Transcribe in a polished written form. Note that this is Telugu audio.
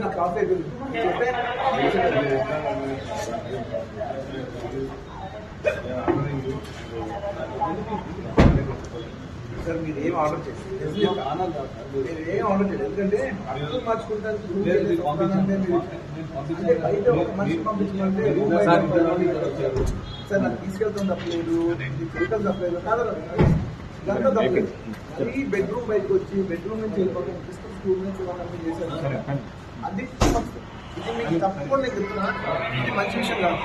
నా కాఫీ సార్ మీరు ఏం ఆర్డర్ చేయండి, ఏం ఆర్డర్ చేయండి. ఎందుకంటే అర్థం మార్చుకుంటారు అంటే బయట ఒక మనిషి పంపించమంటే సార్ నాకు తీసుకెళ్తాం తప్పలేదు, వెహికల్ తప్పలేదు కాదు, ఇదంతా తప్పలేదు. మరీ బెడ్రూమ్ బయటకు వచ్చి బెడ్రూమ్ నుంచి వెళ్ళిపోతాం, స్కూల్ నుంచి వాళ్ళని చేశారు. అది ఇది మీకు తప్పకుండా నేను చెప్తున్నా, ఇది మంచి విషయం కాదు.